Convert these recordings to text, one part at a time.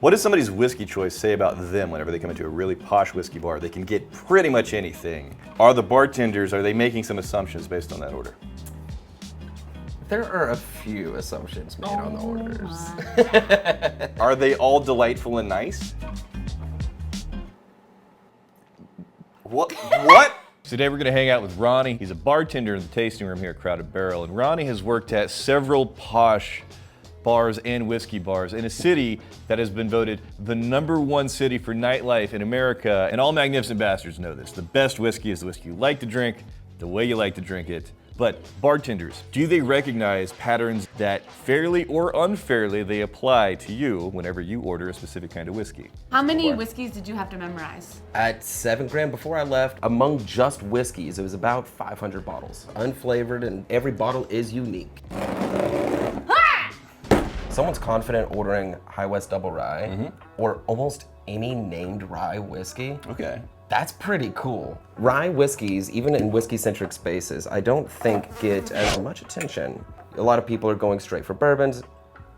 What does somebody's whiskey choice say about them whenever they come into a really posh whiskey bar? They can get pretty much anything. Are the bartenders, are they making some assumptions based on that order? There are a few assumptions made on the orders. Are they all delightful and nice? What? What? Today we're going to hang out with Ronnie. He's a bartender in the tasting room here at Crowded Barrel, and Ronnie has worked at several posh bars and whiskey bars in a city that has been voted the #1 city for nightlife in America, and all magnificent bastards know this. The best whiskey is the whiskey you like to drink, the way you like to drink it. But bartenders, do they recognize patterns that fairly or unfairly they apply to you whenever you order a specific kind of whiskey? How many whiskeys did you have to memorize? At 7 grand before I left, among just whiskeys, it was about 500 bottles. Unflavored, and every bottle is unique. Someone's confident ordering High West Double Rye or almost any named rye whiskey. Okay. That's pretty cool. Rye whiskeys, even in whiskey-centric spaces, I don't think get as much attention. A lot of people are going straight for bourbons,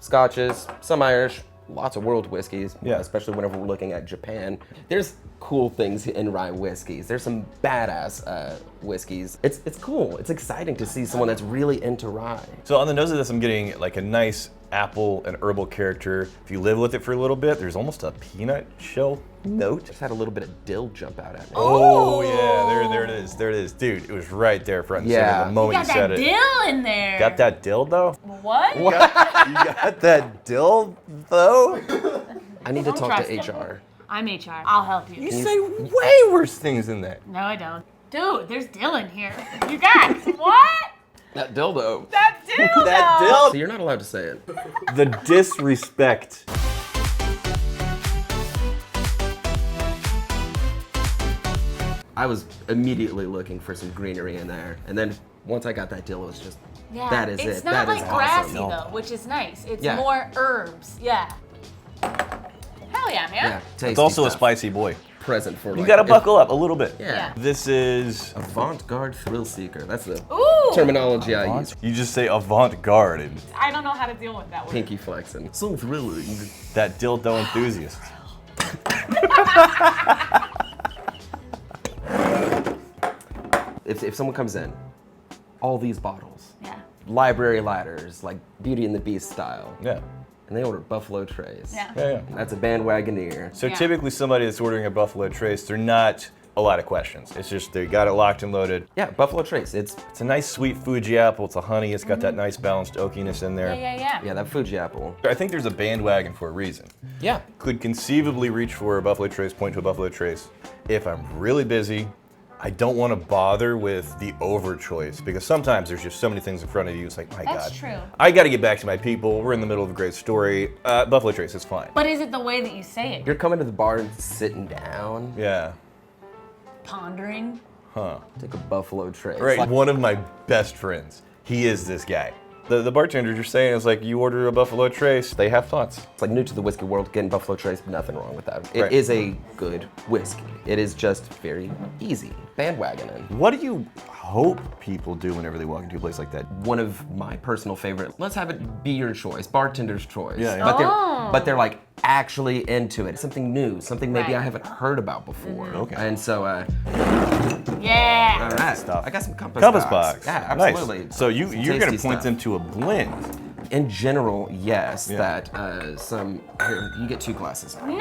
scotches, some Irish, lots of world whiskeys, especially whenever we're looking at Japan. There's cool things in rye whiskeys. There's some badass whiskeys. It's cool. It's exciting to see someone that's really into rye. So on the nose of this, I'm getting like a nice apple and herbal character. If you live with it for a little bit, there's almost a peanut shell note. Just had a little bit of dill jump out at me. Oh yeah, there it is. Dude, it was right there front and center the moment you said it. You got that dill in there. Got that dill though? What? You got that dill though? I need to Don't talk trust to him. HR. I'm HR. I'll help you. You say way worse things than that. No, I don't. Dude, there's dill in here. You guys, what? That dildo. That dildo. That dill. So you're not allowed to say it. The disrespect. I was immediately looking for some greenery in there, and then once I got that dill, it was just, Yeah, that is it's it. not That like is grassy awesome. though, which is nice. It's Yeah. more herbs. Yeah. Hell yeah, man. Yeah, tasty It's also a stuff. spicy boy. Present for You gotta buckle up a little bit. Yeah. This is. Avant-garde thrill seeker. That's the Ooh. terminology I use. You just say avant-garde and I don't know how to deal with that word. Pinky flexing. So thrilling. that dildo enthusiast. If someone comes in, all these bottles, Yeah. library ladders, like Beauty and the Beast style, Yeah. and they order Buffalo Trace. Yeah. Yeah. That's a bandwagoneer. So Yeah. typically somebody that's ordering a Buffalo Trace, they're not a lot of questions. It's just they got it locked and loaded. Yeah, Buffalo Trace. It's It's a nice sweet Fuji apple. It's a honey. It's got that nice balanced oakiness in there. yeah, that Fuji apple. I think there's a bandwagon for a reason. Yeah. Could conceivably reach for a Buffalo Trace, point to a Buffalo Trace. If I'm really busy, I don't want to bother with the over choice because sometimes there's just so many things in front of you. It's like, my That's God. true. I got to get back to my people. We're in the middle of a great story. Buffalo Trace is fine. But is it the way that you say it? You're coming to the bar and sitting down. Yeah. Pondering? Huh. Take a Buffalo Trace. Right. Like, One of my best friends. He is this guy. The bartenders you're saying is like, you order a Buffalo Trace, they have thoughts. it's like new to the whiskey world, getting Buffalo Trace, nothing wrong with that. It Right. is a good whiskey. It is just very easy. Bandwagoning. What do you hope people do whenever they walk into a place like that? One of my personal favorite. Let's have it be your choice, bartender's choice. Yeah, yeah. But they're like actually into it. Something new, something maybe Right. I haven't heard about before. Okay. And so, Yeah. all right, stuff. I got some compass Box. Yeah, Nice. absolutely. So Some you're gonna tasty point stuff. them to a blend. In general, yes. Yeah. That some here, you get 2 glasses. No.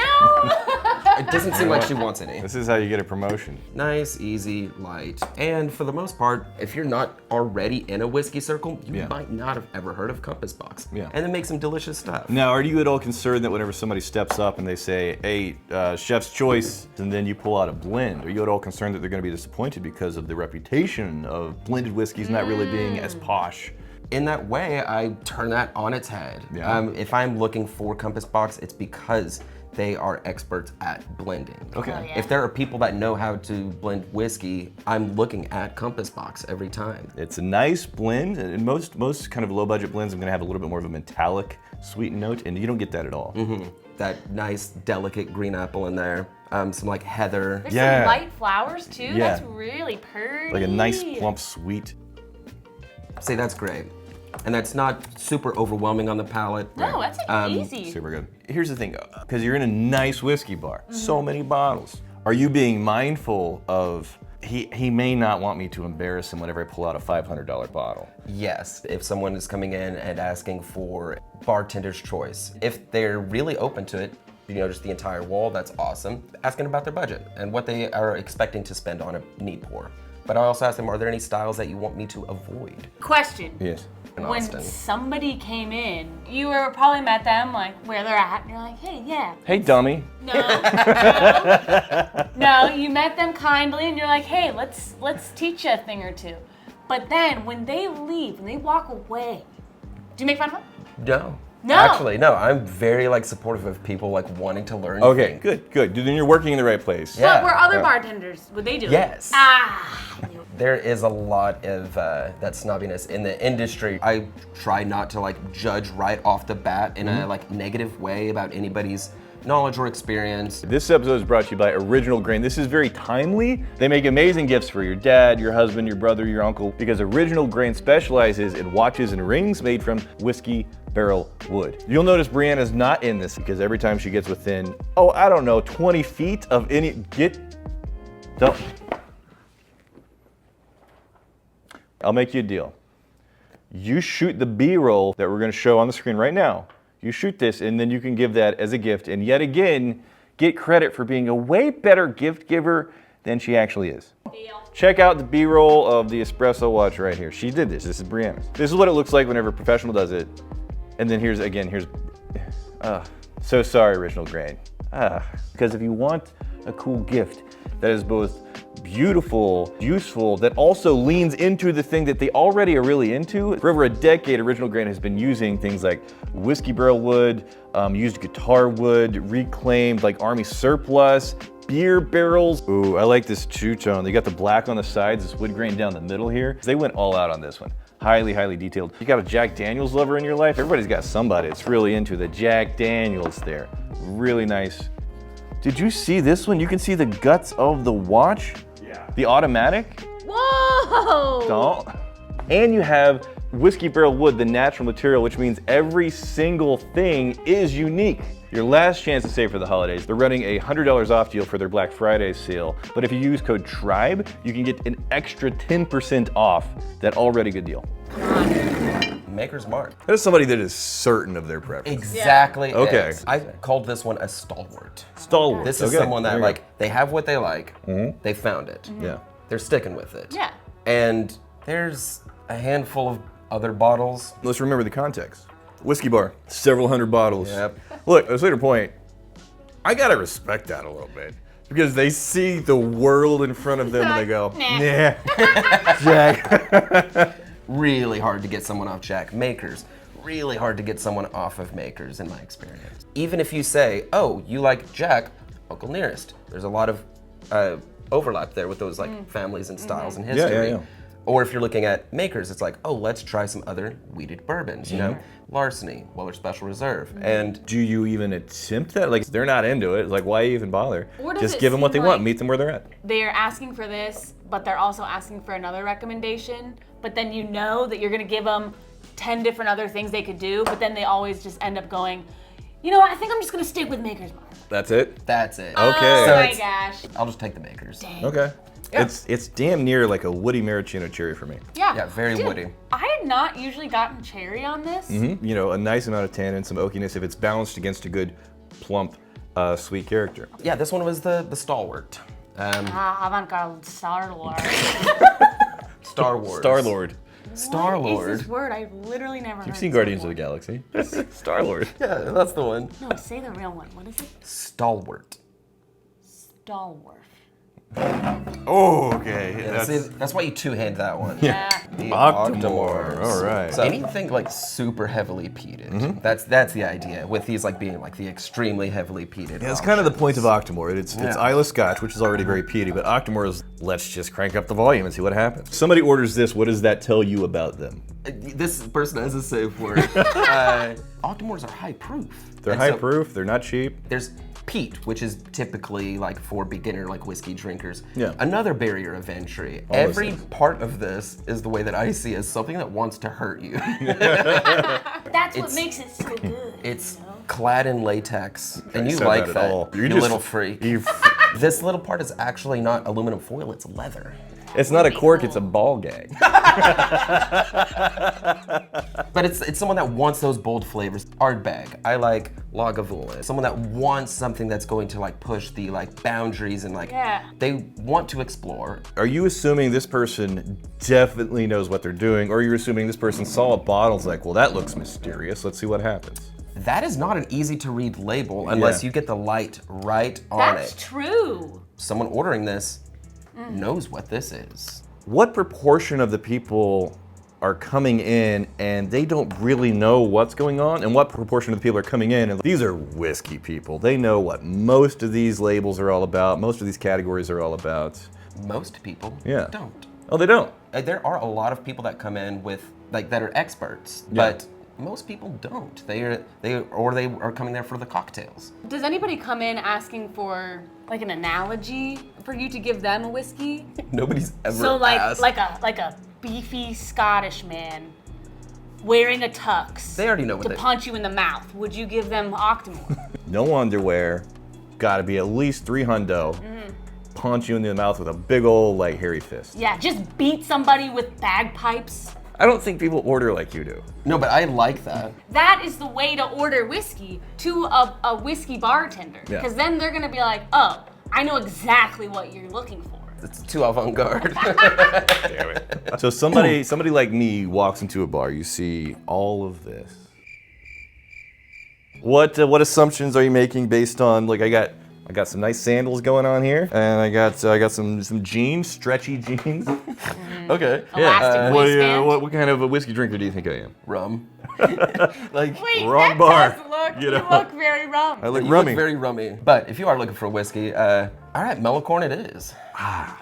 It doesn't seem like she wants any. This is how you get a promotion. Nice, easy, light. And for the most part, if you're not already in a whiskey circle, you Yeah. might not have ever heard of Compass Box. Yeah. And they make some delicious stuff. Now, are you at all concerned that whenever somebody steps up and they say, hey, chef's choice, and then you pull out a blend, are you at all concerned that they're gonna be disappointed because of the reputation of blended whiskeys not really being as posh? In that way, I turn that on its head. Yeah. If I'm looking for Compass Box, it's because they are experts at blending. Okay. Oh, yeah. If there are people that know how to blend whiskey, I'm looking at Compass Box every time. It's a nice blend, and most kind of low budget blends are gonna have a little bit more of a metallic sweet note, and you don't get that at all. That nice, delicate green apple in there. Some like heather. There's Yeah. some light flowers too. Yeah. That's really pretty. Like a nice plump sweet. See, that's great. and that's not super overwhelming on the palate. No, that's like easy. Super good. Here's the thing, because you're in a nice whiskey bar, so many bottles. Are you being mindful of, he may not want me to embarrass him whenever I pull out a $500 bottle? Yes, if someone is coming in and asking for bartender's choice, if they're really open to it, you know, just the entire wall, that's awesome. Asking about their budget and what they are expecting to spend on a neat pour. But I also ask them, are there any styles that you want me to avoid? Question. Yes. In When Austin. somebody came in, you were probably met them like where they're at, and you're like, hey, yeah. Hey, dummy. No, you met them kindly, and you're like, hey, let's teach you a thing or two. But then when they leave, when they walk away, do you make fun of them? No. No. Actually, no. I'm very like supportive of people like wanting to learn. Okay, things. good, good. Then you're working in the right place. Yeah. But were other bartenders, would they do it? Yes. Ah. There is a lot of that snobbiness in the industry. I try not to like judge right off the bat in a like negative way about anybody's knowledge or experience. This episode is brought to you by Original Grain. This is very timely. They make amazing gifts for your dad, your husband, your brother, your uncle, because Original Grain specializes in watches and rings made from whiskey barrel wood. You'll notice Brianna's not in this because every time she gets within, 20 feet of any, don't. I'll make you a deal. You shoot the B-roll that we're gonna show on the screen right now. You shoot this and then you can give that as a gift and yet again, get credit for being a way better gift giver than she actually is. Deal. Check out the B-roll of the espresso watch right here. She did this. This is Brianna. This is what it looks like whenever a professional does it. And then here's, so sorry, Original Grain. Because if you want a cool gift that is both beautiful, useful, that also leans into the thing that they already are really into. For over a decade, Original Grain has been using things like whiskey barrel wood, used guitar wood, reclaimed like army surplus, beer barrels. Ooh, I like this two-tone. They got the black on the sides, this wood grain down the middle here. They went all out on this one. Highly, highly detailed. You got a Jack Daniels lover in your life? Everybody's got somebody that's really into the Jack Daniels there. Really nice. Did you see this one? You can see the guts of the watch. Yeah. The automatic. Whoa! Don't. And you have whiskey barrel wood, the natural material, which means every single thing is unique. Your last chance to save for the holidays. They're running a $100 off deal for their Black Friday sale. But if you use code TRIBE, you can get an extra 10% off that already good deal. Maker's Mark. That is somebody that is certain of their preference. Exactly. Yeah. Okay. I called this one a stalwart. Stalwart. This is Okay. someone that There you like, they have what they like, they found it. Yeah. They're sticking with it. Yeah. And there's a handful of other bottles. Let's remember the context. Whiskey bar, several hundred bottles. Yep. Look, at a later point, I gotta respect that a little bit. Because they see the world in front of them and they go, Nah. nah, Jack. Really hard to get someone off Jack. Makers, really hard to get someone off of Makers in my experience. Even if you say, oh, you like Jack, Uncle Nearest. There's a lot of overlap there with those like families and styles and history. yeah. Or if you're looking at Makers, it's like, oh, let's try some other wheated bourbons, you know? Larceny, Weller Special Reserve. And Do you even attempt that? Like, they're not into it. Like, why even bother? Or does Just it give them what they seem want. like- Meet them where they're at. They're asking for this, but they're also asking for another recommendation. But then you know that you're gonna give them 10 different other things they could do, but then they always just end up going, you know what, I think I'm just gonna stick with Maker's Mark. That's it? that's it. Okay. Oh So my it's- gosh. I'll just take the Makers. Okay. Yeah. It's damn near like a woody maraschino cherry for me. Yeah. very Dude, woody. I had not usually gotten cherry on this. You know, a nice amount of tannin, some oakiness if it's balanced against a good, plump, sweet character. Yeah, this one was the stalwart. Avant-garde Star-Lord. Star Wars. Star-Lord. What is Star-Lord. this word? I've literally never heard You've seen this Guardians of before. the Galaxy. Star-Lord. Yeah, that's the one. No, say the real one. What is it? Stalwart. Stalwart. Oh, okay. Yeah, see, that's why you two-hand that one. Yeah. The Octomore. Octomores. All right. So anything like super heavily peated. That's the idea. With these like being like the extremely heavily peated. Yeah, that's kind of the point of Octomore. It's Yeah. Islay Scotch, which is already very peaty, but Octomore is let's just crank up the volume and see what happens. Somebody orders this, what does that tell you about them? This person has a safe word. Octomores are high proof. They're And high so proof, they're not cheap. There's peat, which is typically like for beginner like whiskey drinkers. Yeah. Another barrier of entry. All those Every things. part of this is the way that I see as something that wants to hurt you. That's what makes it so good. It's clad in latex, and you said like that at that, all. you You just- little freak. This little part is actually not aluminum foil, it's leather. It's not a cork, it's a ball gag. But it's someone that wants those bold flavors. Artbag, I like Lagavulin. Someone that wants something that's going to like push the like boundaries and like they want to explore. Are you assuming this person definitely knows what they're doing, or you're assuming this person saw a bottle, is like, well, that looks mysterious, let's see what happens? That is not an easy to read label unless you get the light right on That's it. true. Someone ordering this knows what this is. What proportion of the people are coming in and they don't really know what's going on, and what proportion of the people are coming in and these are whiskey people? They know what most of these labels are all about, most of these categories are all about. Most people don't. Oh, they don't? There are a lot of people that come in with like that are experts, but most people don't. They are coming there for the cocktails. Does anybody come in asking for like an analogy for you to give them a whiskey? Nobody's ever So asked. like a beefy Scottish man wearing a tux. They already know what to they- punch you in the mouth. Would you give them Octomore? No underwear, gotta be at least $300, punch you in the mouth with a big old like hairy fist. Yeah, just beat somebody with bagpipes. I don't think people order like you do. No, but I like that. That is the way to order whiskey to a whiskey bartender. Yeah. Because then they're gonna be like, oh, I know exactly what you're looking for. It's too avant-garde. Damn it. So somebody like me walks into a bar, you see all of this. What assumptions are you making based on, like I got some nice sandals going on here, and I got some jeans, stretchy jeans. Okay. Elastic waistband. What kind of a whiskey drinker do you think I am? Rum. Like, Wait, Wrong that bar. does look, You you know. look very rum. I look you rummy. look very rummy. But if you are looking for whiskey, all right, mellow corn it is. I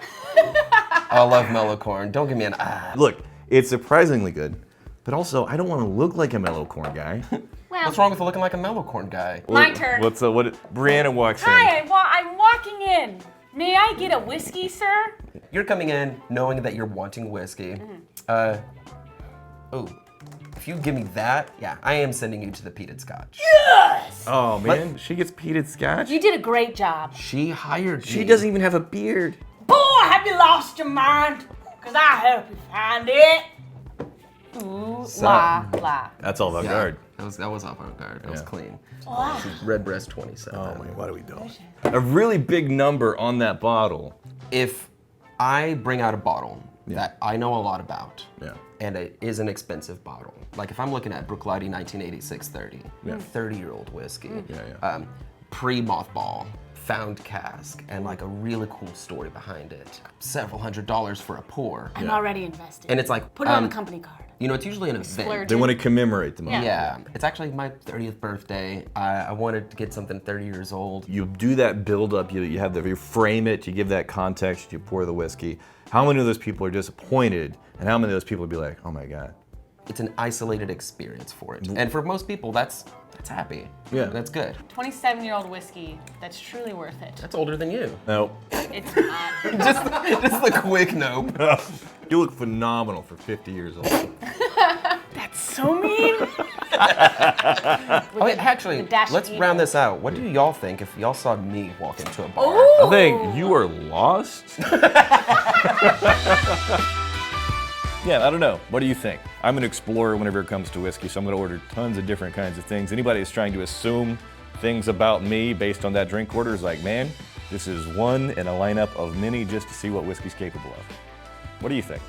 love mellow corn. Don't give me an Look, it's surprisingly good, but also I don't want to look like a mellow corn guy. Well, What's wrong with looking like a mellow corn guy? my turn. Brianna walks in. Hi, I'm walking in. May I get a whiskey, sir? You're coming in knowing that you're wanting whiskey. If you give me that, yeah, I am sending you to the peated scotch. Yes! Oh man, she gets peated scotch? You did a great job. She hired me. She doesn't even have a beard. Boy, have you lost your mind? Because I help you find it. Ooh, la, la. That's all avant-garde. That was avant-garde. That was clean. Wow. Redbreast 27. Oh my, what are we doing? A really big number on that bottle. If I bring out a bottle that I know a lot about, and it is an expensive bottle, like if I'm looking at Bruichladdich 1986-30, 30-year-old whiskey, pre-mothball, found cask, and like a really cool story behind it, several $100s for a pour, I'm already invested. and it's like, Put it on the company card. you know, it's usually an event. Splurge. They want to commemorate the moment. Yeah, it's actually my 30th birthday. I wanted to get something 30 years old. You do that build up, you frame it, you give that context, you pour the whiskey. How many of those people are disappointed, and how many of those people would be like, oh my God? It's an isolated experience for it. And for most people, that's happy. Yeah. That's good. 27-year-old whiskey that's truly worth it. That's older than you. No. It's not. Just the quick nope. You look phenomenal for 50 years old. That's so mean. Wait, actually, dash let's of round this out. What do y'all think if y'all saw me walk into a bar? I think you are lost. Yeah, I don't know. What do you think? I'm an explorer whenever it comes to whiskey, so I'm going to order tons of different kinds of things. Anybody that's trying to assume things about me based on that drink order is like, man, this is one in a lineup of many just to see what whiskey's capable of. What do you think?